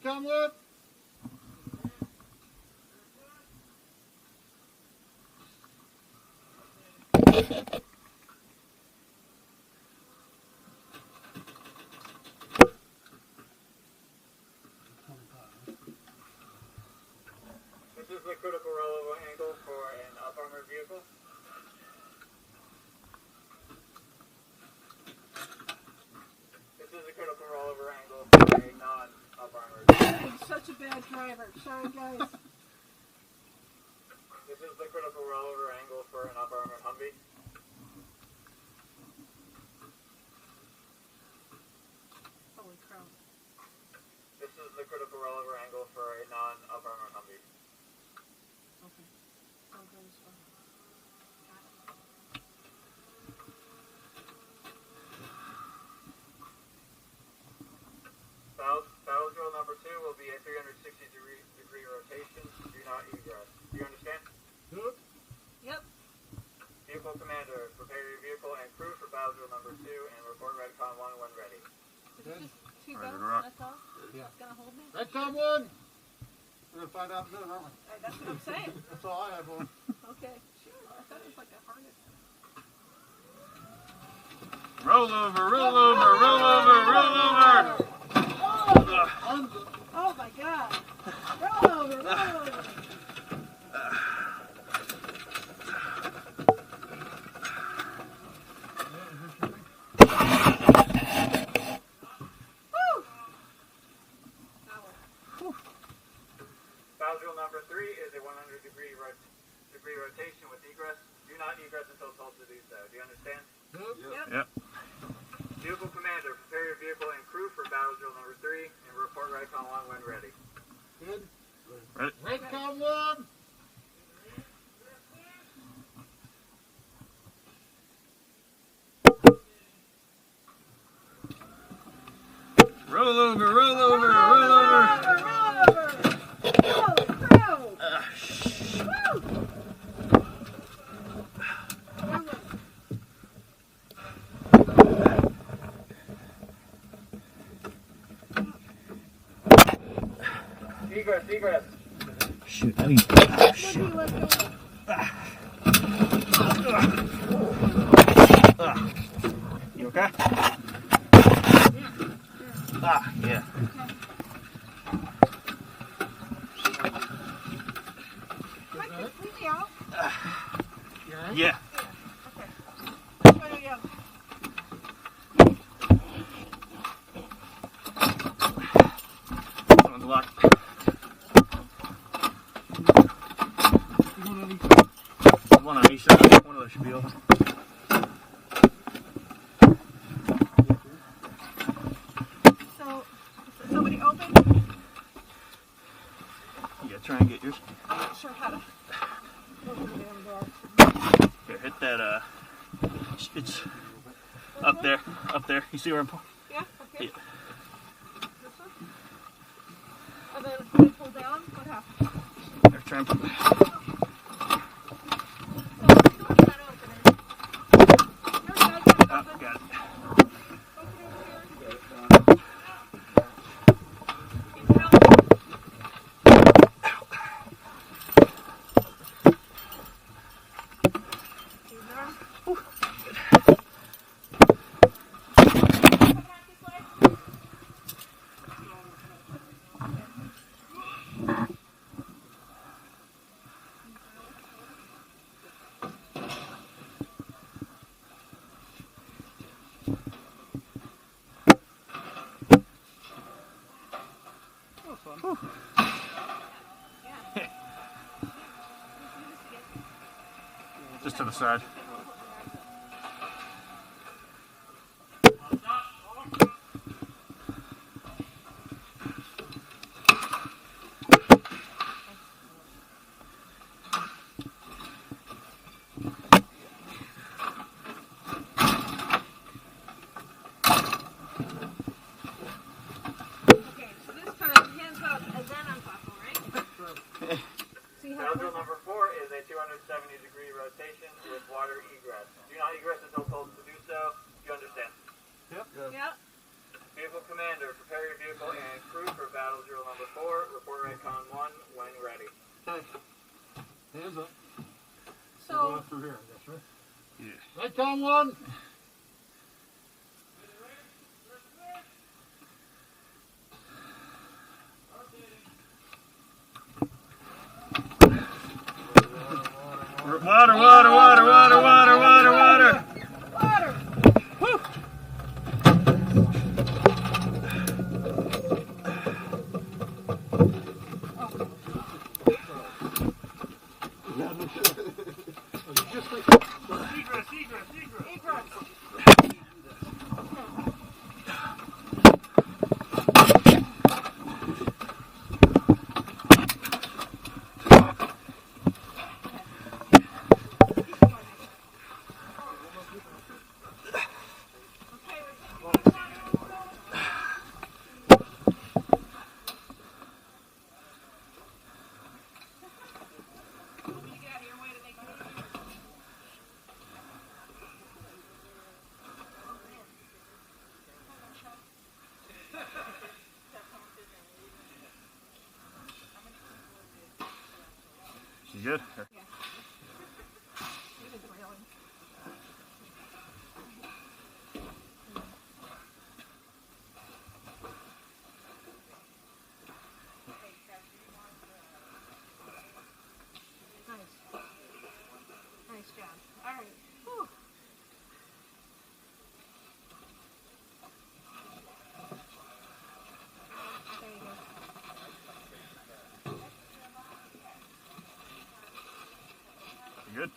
come with. This is the critical rollover angle for an up-armored vehicle. This is the critical rollover angle for a non-up-armored. I'm such a bad driver. Sorry, guys. This is the critical rollover angle for an up-armored Humvee. Holy crap. This is the critical rollover angle for a non-up-armored Humvee. Okay. I'll go this way. Battle drill number 2 will be a 360-degree rotation. Do not egress. Do you understand? Yep. Vehicle commander, prepare your vehicle and crew for battle drill number 2 and report Redcon 1 when ready. Is it just 2 Ready to guns? rock. That's all? Yeah. It's gonna hold me? Redcon 1. We're going to find out in a minute, aren't we? That's what I'm saying. That's all I have on. Okay. Sure. I thought it was like a harness. Rollover, rollover, rollover, rollover. Oh my God. Roll over, roll over. Battle drill number 3 is a 100-degree rotation with egress. Do not egress until told to do so. Do you understand? Yep. Vehicle commander, prepare your vehicle and crew for battle drill number 3 and report Redcon 1 when ready. Good. Ready? Redcon 1. Rollover, rollover, rollover. Egress. Shoot, I need. Shit. You okay? Yeah. Yeah. On the lock. One on each side. One of those should be open. So, is somebody open? Yeah, try and get yours. I'm not sure how to open the damn door. Here, hit that, it's up there, You see where I'm pointing? Yeah, okay. Yeah. This one? And then when I pull down, what happens? There, try and put got it. Just to the side. Battle number 4 is a 270-degree rotation with water egress. Do not egress until told to do so. Do you understand? Yep. Yeah. Vehicle commander, prepare your vehicle and crew for battle drill number 4. Report Redcon 1 when ready. Okay. Hands up. We're So, going through here, I guess, right? Yeah. Redcon 1. Water, water, water, water, water, water, water. water. Woo. Egress, egress, egress. Egress. You good? Nice job. All right. Whew. There you go. You good?